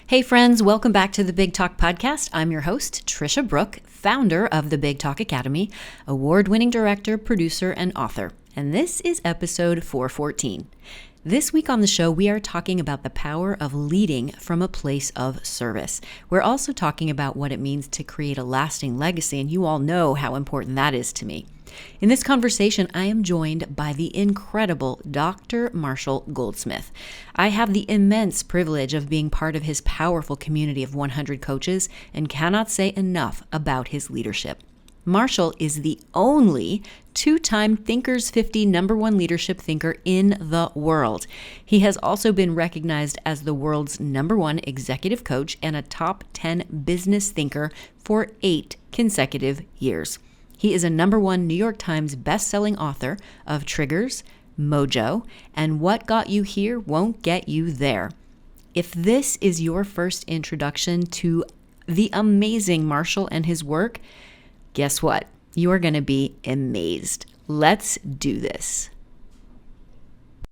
Hey friends, welcome back to the Big Talk Podcast. I'm your host, Tricia Brouk, founder of the Big Talk Academy, award-winning director, producer, and author. And this is episode 414. This week on the show, we are talking about the power of leading from a place of service. We're also talking about what it means to create a lasting legacy, and you all know how important that is to me. In this conversation, I am joined by the incredible Dr. Marshall Goldsmith. I have the immense privilege of being part of his powerful community of 100 coaches and cannot say enough about his leadership. Marshall is the only two-time Thinkers 50 #1 leadership thinker in the world. He has also been recognized as the world's #1 executive coach and a top 10 business thinker for 8 consecutive years. He is a #1 New York Times best-selling author of Triggers, Mojo, and What Got You Here Won't Get You There. If this is your first introduction to the amazing Marshall and his work, guess what? You are going to be amazed. Let's do this.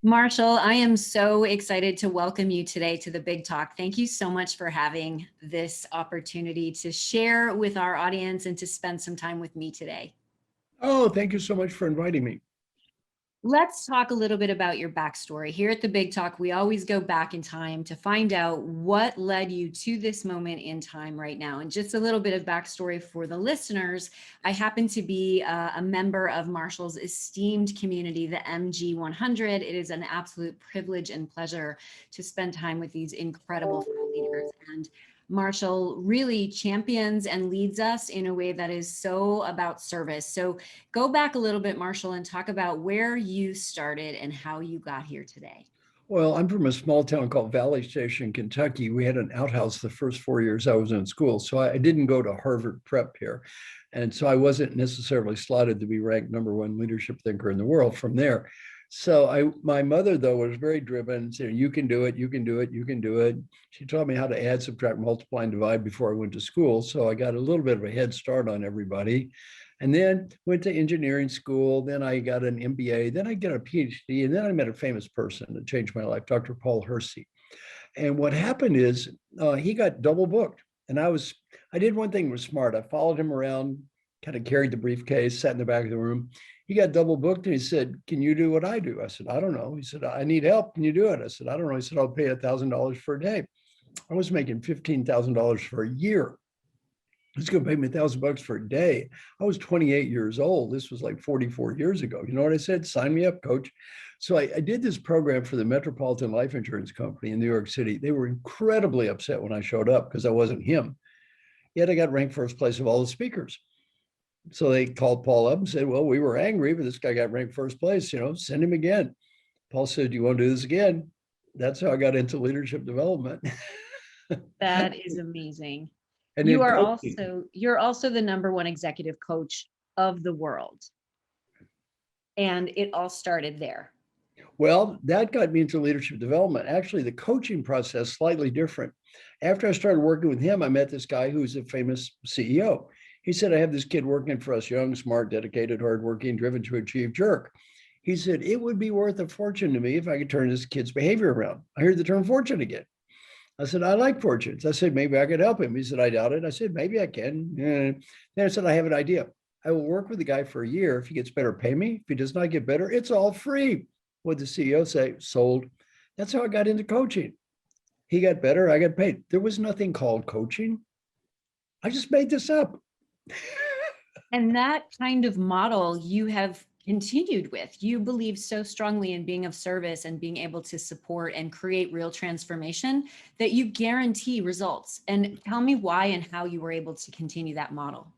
Marshall, I am so excited to welcome you today to the Big Talk. Thank you so much for having this opportunity to share with our audience and to spend some time with me today. Oh, thank you so much for inviting me. Let's talk a little bit about your backstory. Here at the Big Talk, we always go back in time to find out what led you to this moment in time right now. And just a little bit of backstory for the listeners. I happen to be a member of Marshall's esteemed community, the MG 100. It is an absolute privilege and pleasure to spend time with these incredible thought leaders. And Marshall really champions and leads us in a way that is so about service. So go back a little bit, Marshall, and talk about where you started and how you got here today. Well, I'm from a small town called Valley Station, Kentucky. We had an outhouse the first 4 years I was in school. So I didn't go to Harvard prep here. And so I wasn't necessarily slotted to be ranked #1 leadership thinker in the world from there. So my mother, though, was very driven, saying, you can do it, you can do it, you can do it. She taught me how to add, subtract, multiply, and divide before I went to school. So I got a little bit of a head start on everybody. And then went to engineering school. Then I got an MBA. Then I got a PhD. And then I met a famous person that changed my life, Dr. Paul Hersey. And what happened is he got double booked. And I did one thing that was smart. I followed him around, kind of carried the briefcase, sat in the back of the room. He got double booked and he said, can you do what I do? I said, I don't know. He said, I need help. Can you do it? I said, I don't know. He said, I'll pay $1,000 for a day. I was making $15,000 for a year. He's going to pay me $1,000 for a day. I was 28 years old. This was like 44 years ago. You know what I said? Sign me up, coach. So I did this program for the Metropolitan Life Insurance Company in New York City. They were incredibly upset when I showed up because I wasn't him. Yet I got ranked first place of all the speakers. So they called Paul up and said, well, we were angry, but this guy got ranked first place, send him again. Paul said, do you want to do this again? That's how I got into leadership development. That is amazing. And you're also the #1 executive coach of the world. And it all started there. Well, that got me into leadership development. Actually, the coaching process slightly different. After I started working with him, I met this guy who's a famous CEO. He said, I have this kid working for us, young, smart, dedicated, hardworking, driven to achieve jerk. He said, it would be worth a fortune to me if I could turn this kid's behavior around. I heard the term fortune again. I said, I like fortunes. I said, maybe I could help him. He said, I doubt it. I said, maybe I can. Then I said, I have an idea. I will work with the guy for a year. If he gets better, pay me. If he does not get better, it's all free. What did the CEO say? Sold. That's how I got into coaching. He got better. I got paid. There was nothing called coaching. I just made this up. And that kind of model you have continued with. You believe so strongly in being of service and being able to support and create real transformation that you guarantee results. And tell me why and how you were able to continue that model.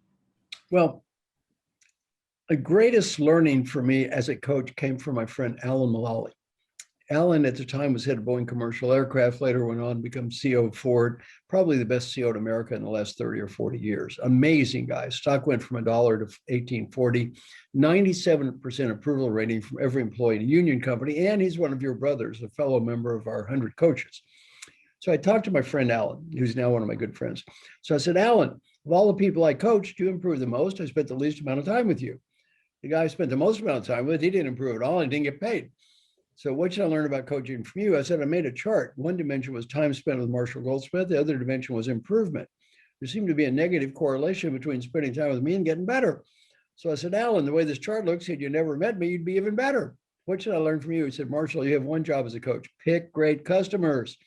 Well, the greatest learning for me as a coach came from my friend Alan Mulally. Alan at the time was head of Boeing Commercial Aircraft, later went on to become CEO of Ford, probably the best CEO in America in the last 30 or 40 years. Amazing guy. Stock went from $1 to 1840, 97% approval rating from every employee in a union company. And he's one of your brothers, a fellow member of our 100 coaches. So I talked to my friend Alan, who's now one of my good friends. So I said, Alan, of all the people I coached, you improved the most. I spent the least amount of time with you. The guy I spent the most amount of time with, he didn't improve at all and didn't get paid. So what should I learn about coaching from you? I said, I made a chart. One dimension was time spent with Marshall Goldsmith. The other dimension was improvement. There seemed to be a negative correlation between spending time with me and getting better. So I said, Alan, the way this chart looks, had you never met me, you'd be even better. What should I learn from you? He said, Marshall, you have one job as a coach. Pick great customers.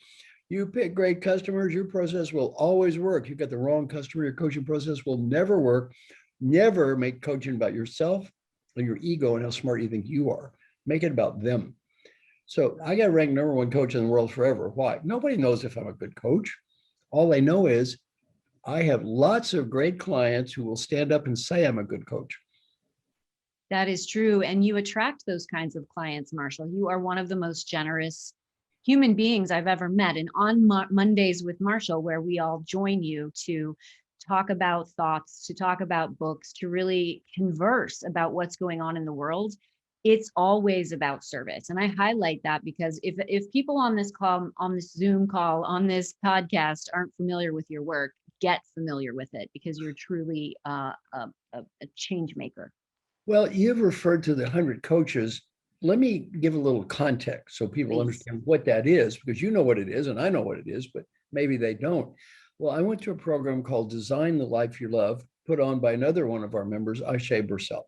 You pick great customers, your process will always work. You've got the wrong customer, your coaching process will never work. Never make coaching about yourself or your ego and how smart you think you are. Make it about them. So I got ranked #1 coach in the world forever. Why? Nobody knows if I'm a good coach. All they know is I have lots of great clients who will stand up and say I'm a good coach. That is true. And you attract those kinds of clients, Marshall. You are one of the most generous human beings I've ever met. And on Mondays with Marshall, where we all join you to talk about thoughts, to talk about books, to really converse about what's going on in the world, it's always about service. And I highlight that because if people on this call, on this Zoom call, on this podcast aren't familiar with your work, get familiar with it, because you're truly a change maker. Well, you've referred to the 100 coaches. Let me give a little context so people understand what that is, because you know what it is and I know what it is, but maybe they don't. Well, I went to a program called Design the Life You Love, put on by another one of our members, Aisha Bursell.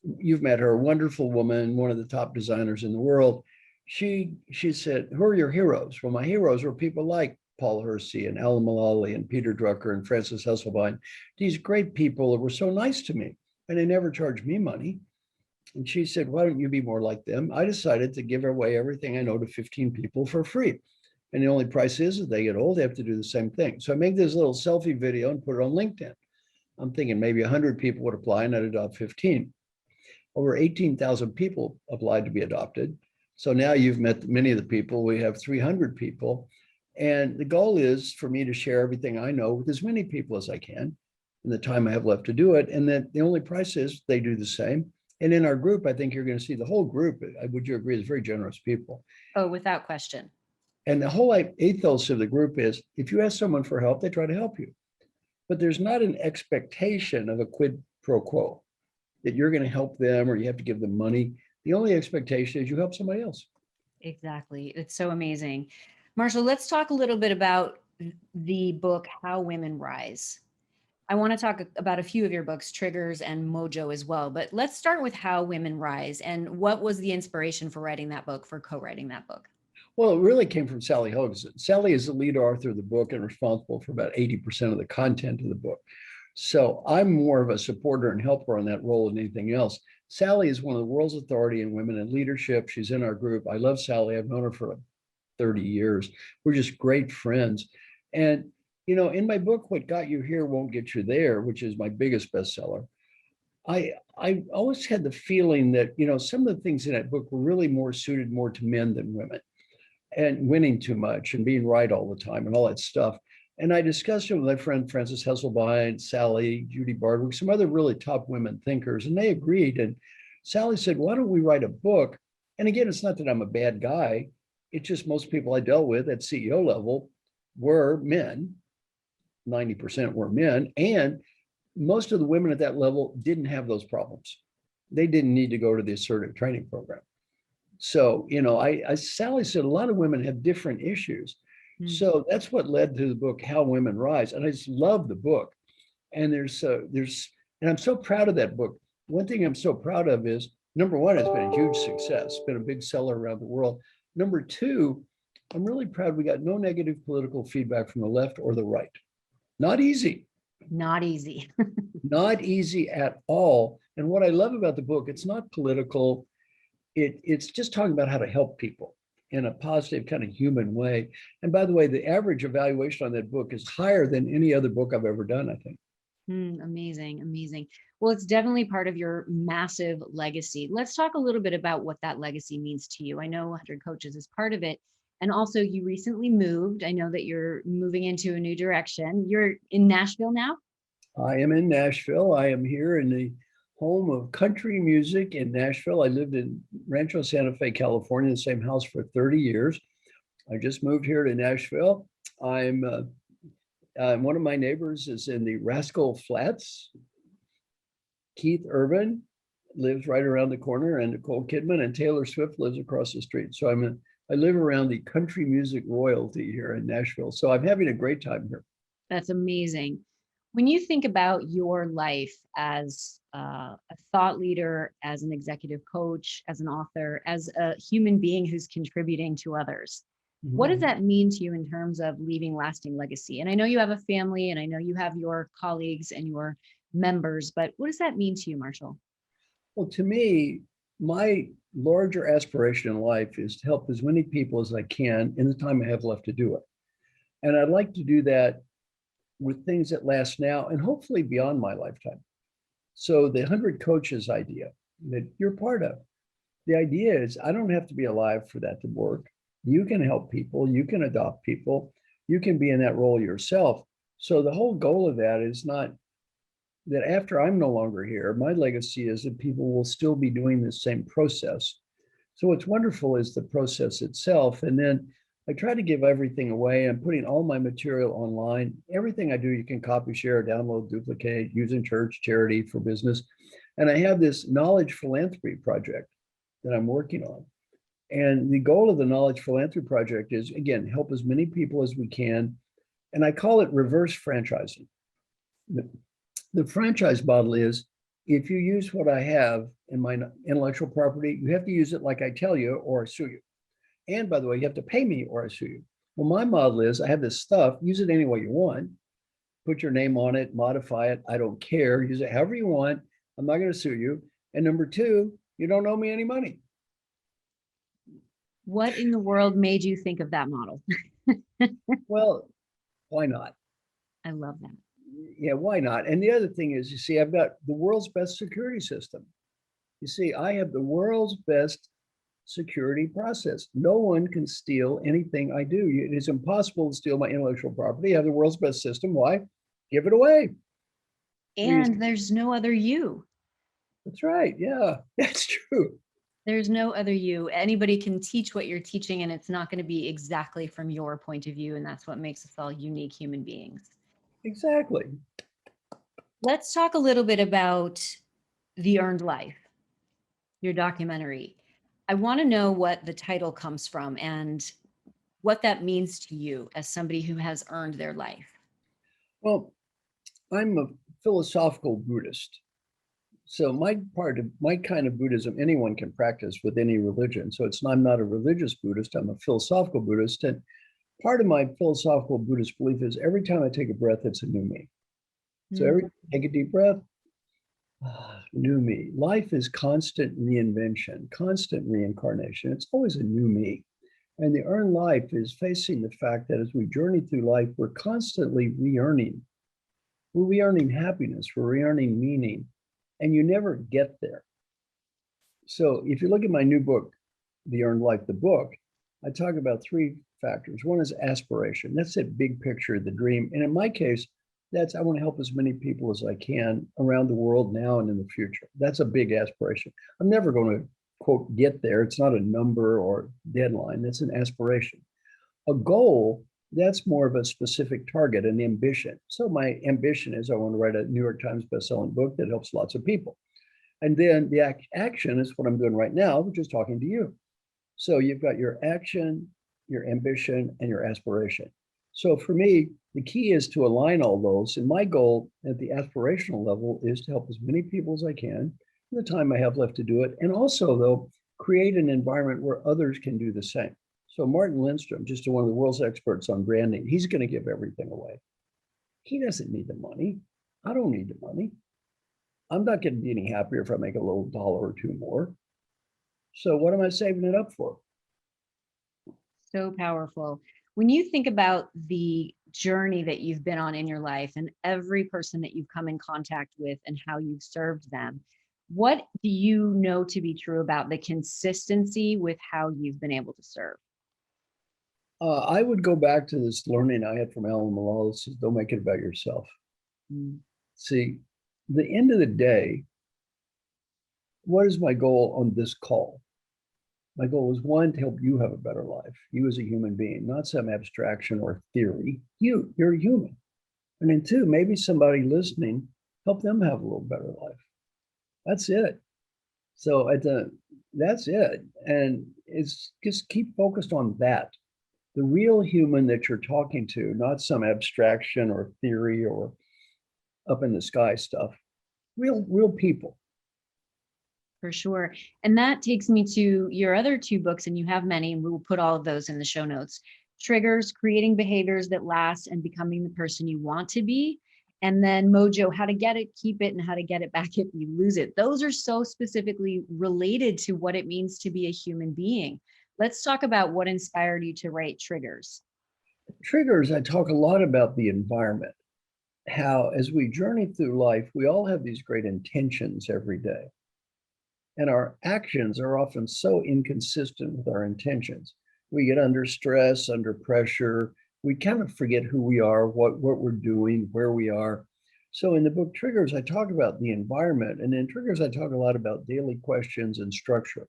You've met her, a wonderful woman, one of the top designers in the world. She said, who are your heroes? Well, my heroes were people like Paul Hersey and Alan Mulally and Peter Drucker and Frances Hesselbein. These great people that were so nice to me, and they never charged me money. And she said, why don't you be more like them? I decided to give away everything I know to 15 people for free. And the only price is that they get old, they have to do the same thing. So I make this little selfie video and put it on LinkedIn. I'm thinking maybe 100 people would apply and I'd adopt 15. Over 18,000 people applied to be adopted. So now you've met many of the people. We have 300 people. And the goal is for me to share everything I know with as many people as I can in the time I have left to do it. And that the only price is they do the same. And in our group, I think you're going to see the whole group. Would you agree? Is very generous people. Oh, without question. And the whole ethos of the group is if you ask someone for help, they try to help you. But there's not an expectation of a quid pro quo that you're going to help them or you have to give them money. The only expectation is you help somebody else. Exactly. It's so amazing. Marshall, let's talk a little bit about the book, How Women Rise. I want to talk about a few of your books, Triggers and Mojo as well, but let's start with How Women Rise. And what was the inspiration for writing that book, for co-writing that book? Well, it really came from Sally Hogan. Sally is the lead author of the book and responsible for about 80% of the content of the book. So I'm more of a supporter and helper on that role than anything else. Sally is one of the world's authority in women in leadership. She's in our group. I love Sally. I've known her for 30 years. We're just great friends. And, you know, in my book, What Got You Here Won't Get You There, which is my biggest bestseller, I always had the feeling that, you know, some of the things in that book were really more suited more to men than women, and winning too much and being right all the time and all that stuff. And I discussed it with my friend Frances Hesselbein, Sally, Judy Bardwick, some other really top women thinkers, and they agreed. And Sally said, why don't we write a book? And again, it's not that I'm a bad guy. It's just most people I dealt with at CEO level were men. 90% were men. And most of the women at that level didn't have those problems. They didn't need to go to the assertive training program. So, you know, Sally said a lot of women have different issues. So that's what led to the book, How Women Rise. And I just love the book. And and I'm so proud of that book. One thing I'm so proud of is, number one, it's been a huge success. It's been a big seller around the world. Number two, I'm really proud we got no negative political feedback from the left or the right. Not easy. Not easy. Not easy at all. And what I love about the book, it's not political. It's just talking about how to help people in a positive kind of human way. And by the way, the average evaluation on that book is higher than any other book I've ever done, I think. Amazing, amazing. Well, it's definitely part of your massive legacy. Let's talk a little bit about what that legacy means to you. I know 100 Coaches is part of it. And also you recently moved. I know that you're moving into a new direction. You're in Nashville now? I am in Nashville. I am here in the home of country music in Nashville. I lived in Rancho Santa Fe, California, in the same house for 30 years. I just moved here to Nashville. I'm one of my neighbors is in the Rascal Flats, Keith Urban, lives right around the corner, and Nicole Kidman and Taylor Swift lives across the street. So I live around the country music royalty here in Nashville. So I'm having a great time here. That's amazing. When you think about your life as a thought leader, as an executive coach, as an author, as a human being who's contributing to others, what does that mean to you in terms of leaving lasting legacy? And I know you have a family, and I know you have your colleagues and your members, but what does that mean to you, Marshall? Well, to me, my larger aspiration in life is to help as many people as I can in the time I have left to do it. And I'd like to do that with things that last now and hopefully beyond my lifetime. So the 100 coaches idea that you're part of, the idea is I don't have to be alive for that to work. You can help people, you can adopt people, you can be in that role yourself. So the whole goal of that is not that after I'm no longer here, my legacy is that people will still be doing the same process. So what's wonderful is the process itself. And then I try to give everything away. I'm putting all my material online. Everything I do, you can copy, share, download, duplicate, use in church, charity, for business. And I have this knowledge philanthropy project that I'm working on. And the goal of the knowledge philanthropy project is, again, help as many people as we can. And I call it reverse franchising. The franchise model is if you use what I have in my intellectual property, you have to use it like I tell you or I sue you. And by the way, you have to pay me or I sue you. Well, my model is I have this stuff, use it any way you want, put your name on it, modify it. I don't care. Use it however you want. I'm not going to sue you. And number two, you don't owe me any money. What in the world made you think of that model? Well, why not? I love that. Yeah, why not? And the other thing is, you see, I've got the world's best security system. You see, I have the world's best security process. No one can steal anything I do. It is impossible to steal my intellectual property. I have the world's best system. Why? Give it away. And there's no other you. That's right. Yeah, that's true. There's no other you. Anybody can teach what you're teaching, and it's not going to be exactly from your point of view. And that's what makes us all unique human beings. Exactly. Let's talk a little bit about The Earned Life, your documentary. I want to know what the title comes from and what that means to you as somebody who has earned their life. Well, I'm a philosophical Buddhist. So my kind of Buddhism, anyone can practice with any religion. So I'm not a religious Buddhist, I'm a philosophical Buddhist. And part of my philosophical Buddhist belief is every time I take a breath, it's a new me. So every time I take a deep breath, new me. Life is constant reinvention, constant reincarnation. It's always a new me. And the earned life is facing the fact that as we journey through life, we're constantly re-earning. We're re-earning happiness, we're re-earning meaning, and you never get there. So if you look at my new book, The Earned Life, the book, I talk about three factors. One is aspiration. That's that big picture, the dream. And in my case, I want to help as many people as I can around the world now and in the future. That's a big aspiration. I'm never going to, quote, get there. It's not a number or deadline. That's an aspiration. A goal, that's more of a specific target, an ambition. So my ambition is I want to write a New York Times bestselling book that helps lots of people. And then the action is what I'm doing right now, which is talking to you. So you've got your action, your ambition, and your aspiration. So for me, the key is to align all those. And my goal at the aspirational level is to help as many people as I can in the time I have left to do it. And also, though, create an environment where others can do the same. So Martin Lindstrom, just one of the world's experts on branding, he's going to give everything away. He doesn't need the money. I don't need the money. I'm not going to be any happier if I make a little dollar or two more. So what am I saving it up for? So powerful. When you think about the journey that you've been on in your life and every person that you've come in contact with and how you've served them, what do you know to be true about the consistency with how you've been able to serve? I would go back to this learning I had from Alan Malala. Says, don't make it about yourself. See, the end of the day, what is my goal on this call? My goal is one, to help you have a better life. You as a human being, not some abstraction or theory. You're a human. And then two, maybe somebody listening, help them have a little better life. That's it. So that's it. And it's just keep focused on that. The real human that you're talking to, not some abstraction or theory or up in the sky stuff. Real people. For sure. And that takes me to your other two books, and you have many, and we will put all of those in the show notes. Triggers, Creating Behaviors That Last and Becoming the Person You Want to Be. And then Mojo, How to Get It, Keep It, and How to Get It Back If You Lose It. Those are so specifically related to what it means to be a human being. Let's talk about what inspired you to write Triggers. Triggers, I talk a lot about the environment. How, as we journey through life, we all have these great intentions every day. And our actions are often so inconsistent with our intentions. We get under stress, under pressure. We kind of forget who we are, what we're doing, where we are. So in the book Triggers, I talk about the environment. And in Triggers, I talk a lot about daily questions and structure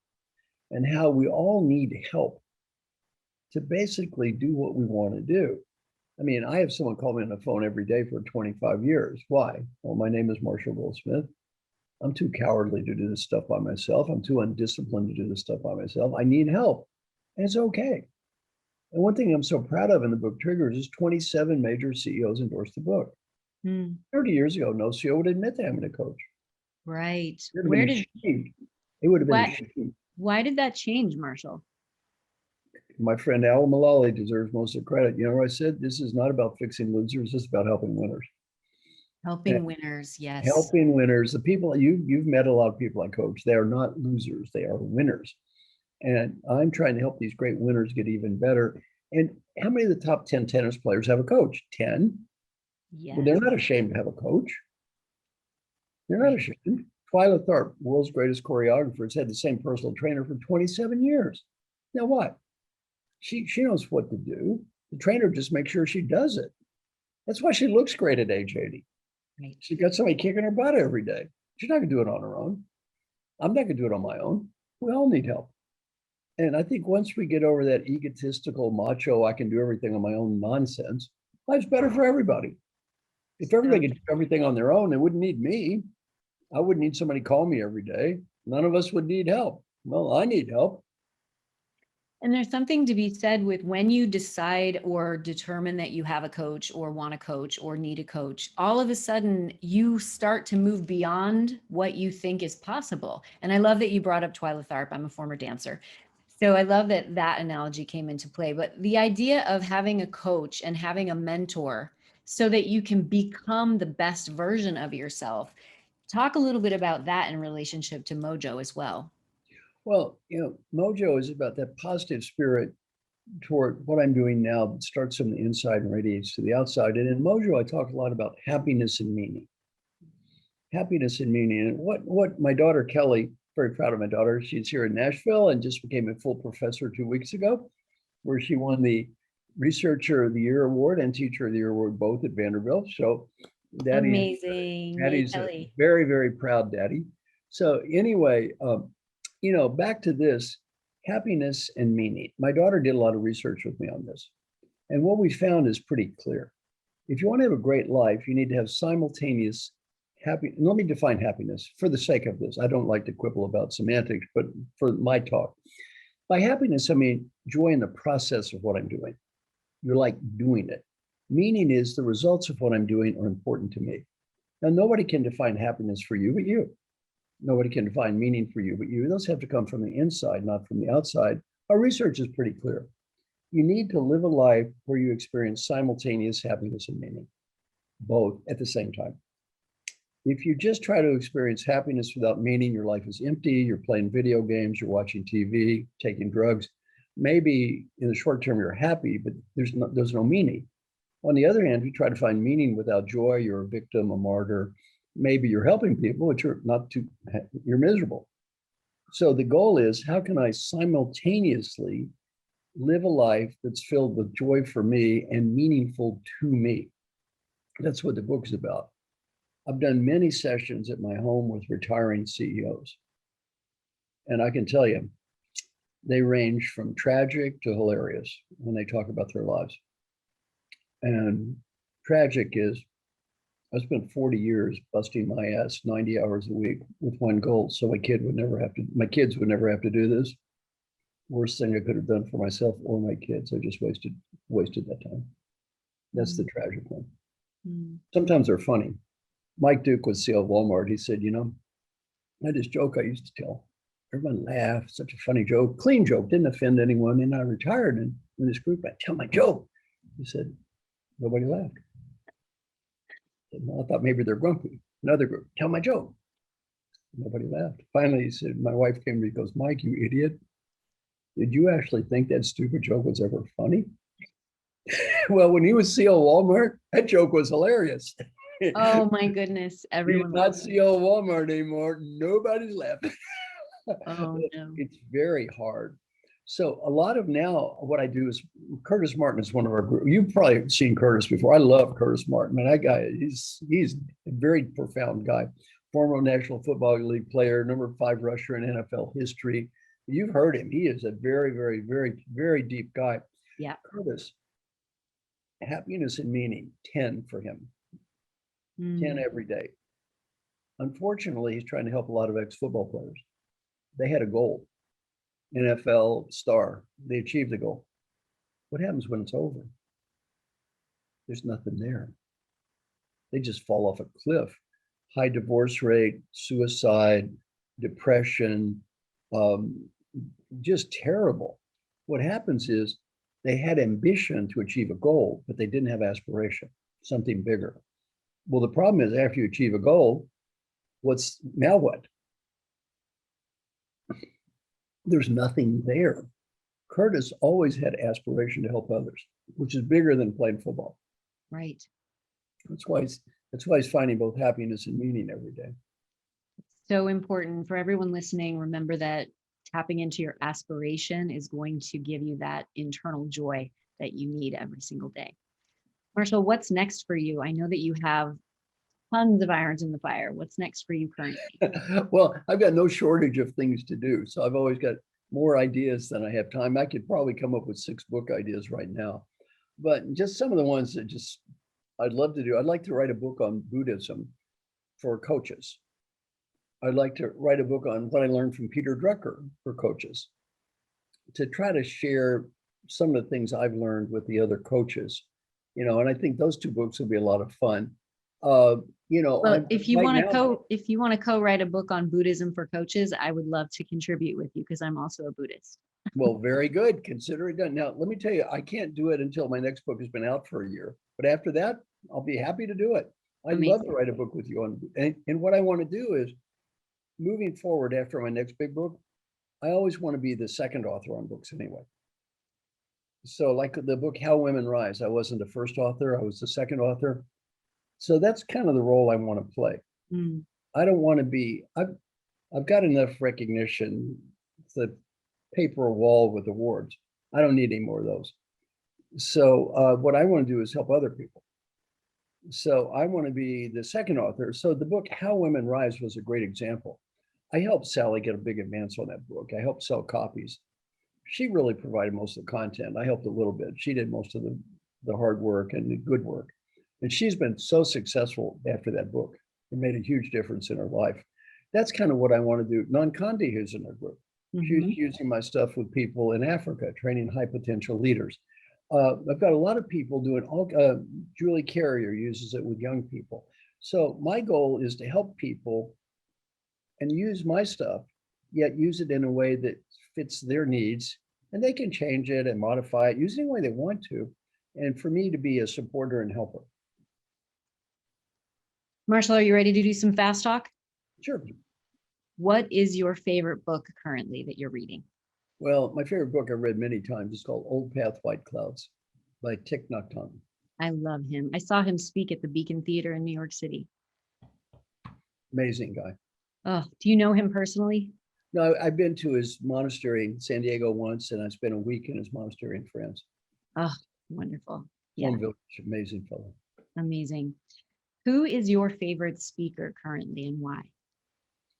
and how we all need help to basically do what we want to do. I mean, I have someone call me on the phone every day for 25 years. Why? Well, my name is Marshall Goldsmith. I'm too cowardly to do this stuff by myself. I'm too undisciplined to do this stuff by myself. I need help. And it's okay. And one thing I'm so proud of in the book Triggers is 27 major CEOs endorsed the book. 30 years ago, no CEO would admit they having a coach. Right. It would have been ashamed. Why did that change, Marshall? My friend Al Mulally deserves most of the credit. You know what I said? This is not about fixing losers. It's about helping winners. Helping winners, yes. Helping winners. The people you've met a lot of people I coach. They are not losers. They are winners. And I'm trying to help these great winners get even better. And how many of the top 10 tennis players have a coach? 10. Yes. Well, they're not ashamed to have a coach. They're not ashamed. Twyla Tharp, world's greatest choreographer, has had the same personal trainer for 27 years. Now what? She knows what to do. The trainer just makes sure she does it. That's why she looks great at age 80. Right. She got somebody kicking her butt every day. She's not going to do it on her own. I'm not going to do it on my own. We all need help. And I think once we get over that egotistical, macho, I can do everything on my own nonsense, life's better for everybody. If everybody could do everything on their own, they wouldn't need me. I wouldn't need somebody call me every day. None of us would need help. Well, I need help. And there's something to be said with when you decide or determine that you have a coach or want a coach or need a coach, all of a sudden you start to move beyond what you think is possible. And I love that you brought up Twyla Tharp. I'm a former dancer. So I love that that analogy came into play. But the idea of having a coach and having a mentor so that you can become the best version of yourself. Talk a little bit about that in relationship to Mojo as well. Well, Mojo is about that positive spirit toward what I'm doing now that starts from the inside and radiates to the outside. And in Mojo, I talk a lot about happiness and meaning. Happiness and meaning. And what my daughter, Kelly, very proud of my daughter, she's here in Nashville and just became a full professor 2 weeks ago, where she won the Researcher of the Year Award and Teacher of the Year Award, both at Vanderbilt. So Daddy's a very, very proud daddy. So anyway, back to this, happiness and meaning. My daughter did a lot of research with me on this. And what we found is pretty clear. If you want to have a great life, you need to have simultaneous happy. Let me define happiness for the sake of this. I don't like to quibble about semantics, but for my talk, by happiness, I mean joy in the process of what I'm doing. You like doing it. Meaning is the results of what I'm doing are important to me. Now, nobody can define happiness for you but you. Nobody can define meaning for you but you. Those have to come from the inside, not from the outside. Our research is pretty clear. You need to live a life where you experience simultaneous happiness and meaning, both at the same time. If you just try to experience happiness without meaning, your life is empty, you're playing video games, you're watching TV, taking drugs. Maybe in the short term, you're happy, but there's no meaning. On the other hand, if you try to find meaning without joy, you're a victim, a martyr. Maybe you're helping people, but you're miserable. So the goal is, how can I simultaneously live a life that's filled with joy for me and meaningful to me? That's what the book is about. I've done many sessions at my home with retiring CEOs. And I can tell you, they range from tragic to hilarious when they talk about their lives. And tragic is, I spent 40 years busting my ass 90 hours a week with one goal. So my kids would never have to do this. Worst thing I could have done for myself or my kids. I just wasted that time. That's the tragic one. Sometimes they're funny. Mike Duke was CEO of Walmart. He said, I had this joke I used to tell. Everyone laughed, such a funny joke, clean joke, didn't offend anyone. And I retired, and in this group, I tell my joke. He said, nobody laughed. I said, well, I thought maybe they're grumpy. Another group, tell my joke. Nobody laughed. Finally, he said, my wife came to me, goes, Mike, you idiot. Did you actually think that stupid joke was ever funny? Well, when he was CEO of Walmart, that joke was hilarious. Oh my goodness. Everyone. He's not CEO of Walmart anymore. Nobody's laughing. Oh no. It's very hard. So a lot of now what I do is Curtis Martin is one of our group. You've probably seen Curtis before. I love Curtis Martin. Man, that guy, he's a very profound guy. Former National Football League player, number 5 rusher in NFL history. You've heard him. He is a very, very, very, very deep guy. Yeah. Curtis, happiness and meaning, 10 for him. 10 every day. Unfortunately, he's trying to help a lot of ex-football players. They had a goal, NFL star. They achieved the goal. What happens when it's over? There's nothing there. They just fall off a cliff. High divorce rate, suicide, depression, just terrible. What happens is they had ambition to achieve a goal, but they didn't have aspiration, something bigger. Well, the problem is after you achieve a goal, now what? There's nothing there. Curtis always had aspiration to help others, which is bigger than playing football. Right. That's why he's finding both happiness and meaning every day. So important for everyone listening. Remember that tapping into your aspiration is going to give you that internal joy that you need every single day. Marshall, what's next for you? I know that you have tons of irons in the fire. What's next for you currently? Well, I've got no shortage of things to do. So I've always got more ideas than I have time. I could probably come up with 6 book ideas right now, but just some of the ones that I'd love to do. I'd like to write a book on Buddhism for coaches. I'd like to write a book on what I learned from Peter Drucker for coaches, to try to share some of the things I've learned with the other coaches, and I think those 2 books will be a lot of fun. Well, if you want to co-write a book on Buddhism for coaches, I would love to contribute with you because I'm also a Buddhist. Well, very good. Consider it done. Now, let me tell you, I can't do it until my next book has been out for a year. But after that, I'll be happy to do it. I'd love to write a book with you on. And what I want to do is, moving forward after my next big book, I always want to be the second author on books anyway. So like the book, How Women Rise, I wasn't the first author, I was the second author. So that's kind of the role I want to play. I don't want to be, I've got enough recognition, the paper wall with awards. I don't need any more of those. So what I want to do is help other people. So I want to be the second author. So the book, How Women Rise, was a great example. I helped Sally get a big advance on that book. I helped sell copies. She really provided most of the content. I helped a little bit. She did most of the hard work and the good work. And she's been so successful after that book. It made a huge difference in her life. That's kind of what I want to do. Nankandi, who's in our group, she's using my stuff with people in Africa, training high potential leaders. I've got a lot of people doing Julie Carrier uses it with young people. So my goal is to help people and use my stuff, yet use it in a way that fits their needs, and they can change it and modify it, use it any way they want to, and for me to be a supporter and helper. Marshall, are you ready to do some fast talk? Sure. What is your favorite book currently that you're reading? Well, my favorite book I've read many times is called Old Path, White Clouds by Thich Nhat Hanh. I love him. I saw him speak at the Beacon Theater in New York City. Amazing guy. Oh, do you know him personally? No, I've been to his monastery in San Diego once, and I spent a week in his monastery in France. Oh, wonderful. Yeah. Home Village, amazing fellow. Amazing. Who is your favorite speaker currently and why?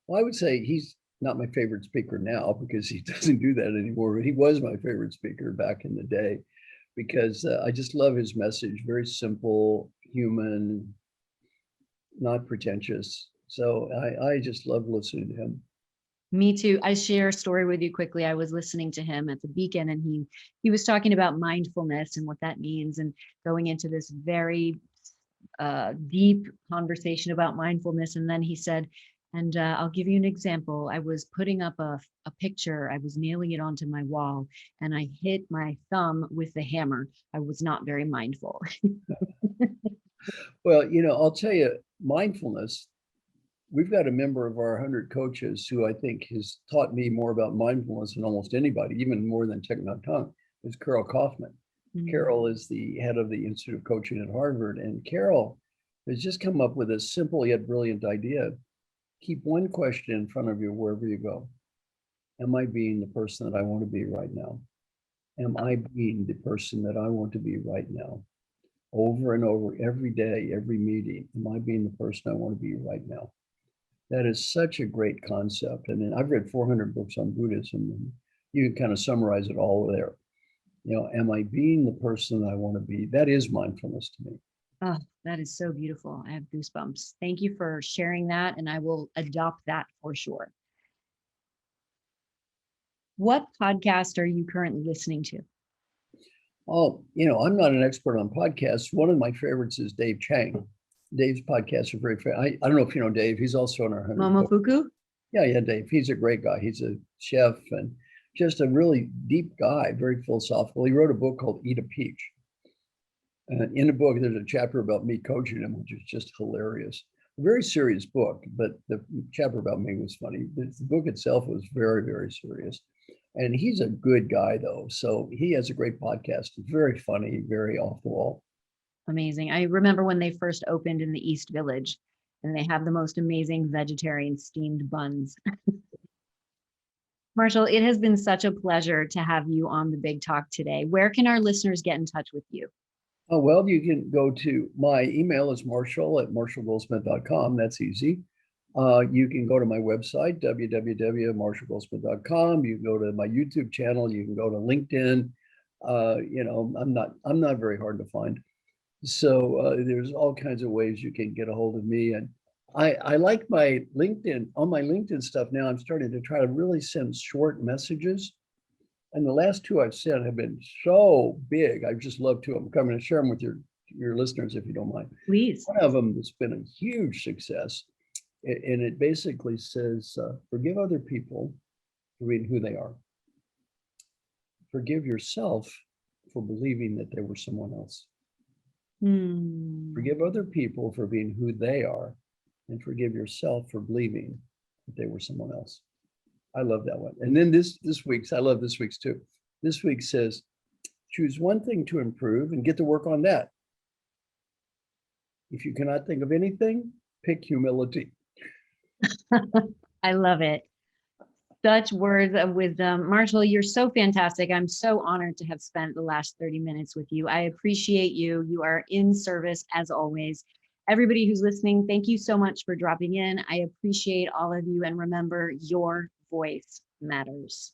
Well, I would say he's not my favorite speaker now because he doesn't do that anymore, but he was my favorite speaker back in the day because I just love his message. Very simple, human, not pretentious. So I just love listening to him. Me too. I share a story with you quickly. I was listening to him at the Beacon, and he was talking about mindfulness and what that means, and going into this very deep conversation about mindfulness. And then he said, and I'll give you an example. I was putting up a picture. I was nailing it onto my wall, and I hit my thumb with the hammer. I was not very mindful. Well, I'll tell you, mindfulness, we've got a member of our 100 coaches who I think has taught me more about mindfulness than almost anybody, even more than Thich Nhat Hanh, is Carol Kaufman. Carol is the head of the Institute of Coaching at Harvard, and Carol has just come up with a simple yet brilliant idea. Keep one question in front of you wherever you go. Am I being the person that I want to be right now? Am I being the person that I want to be right now? Over and over, every day, every meeting, am I being the person I want to be right now? That is such a great concept. I mean, I've read 400 books on Buddhism, and you can kind of summarize it all there. Am I being the person I want to be? That is mindfulness to me. Oh, that is so beautiful. I have goosebumps. Thank you for sharing that, and I will adopt that for sure. What podcast are you currently listening to? Oh, I'm not an expert on podcasts. One of my favorites is Dave Chang. Dave's podcasts are very fair. I don't know if you know Dave. He's also on our 100. Momofuku? Yeah, Dave. He's a great guy. He's a chef and just a really deep guy, very philosophical. He wrote a book called Eat a Peach. And in the book, there's a chapter about me coaching him, which is just hilarious. A very serious book, but the chapter about me was funny. The book itself was very, very serious. And he's a good guy, though. So he has a great podcast. It's very funny, very off the wall. Amazing. I remember when they first opened in the East Village, and they have the most amazing vegetarian steamed buns. Marshall, it has been such a pleasure to have you on the Big Talk today. Where can our listeners get in touch with you? Oh, well, you can go to my email is marshall@marshallgoldsmith.com. That's easy. You can go to my website, www.marshallgoldsmith.com. You can go to my YouTube channel. You can go to LinkedIn. I'm not very hard to find. So there's all kinds of ways you can get a hold of me. And I like my LinkedIn. On my LinkedIn stuff now, I'm starting to try to really send short messages. And the last two I've sent have been so big. I just love to. I'm coming to share them with your listeners, if you don't mind. Please. One of them has been a huge success. And it basically says, forgive other people for being who they are. Forgive yourself for believing that they were someone else. Forgive other people for being who they are, and forgive yourself for believing that they were someone else. I love that one. And then this week's, I love this week's too. This week says, choose one thing to improve and get to work on that. If you cannot think of anything, pick humility. I love it. Such words of wisdom. Marshall, you're so fantastic. I'm so honored to have spent the last 30 minutes with you. I appreciate you. You are in service as always. Everybody who's listening, thank you so much for dropping in. I appreciate all of you. And remember, your voice matters.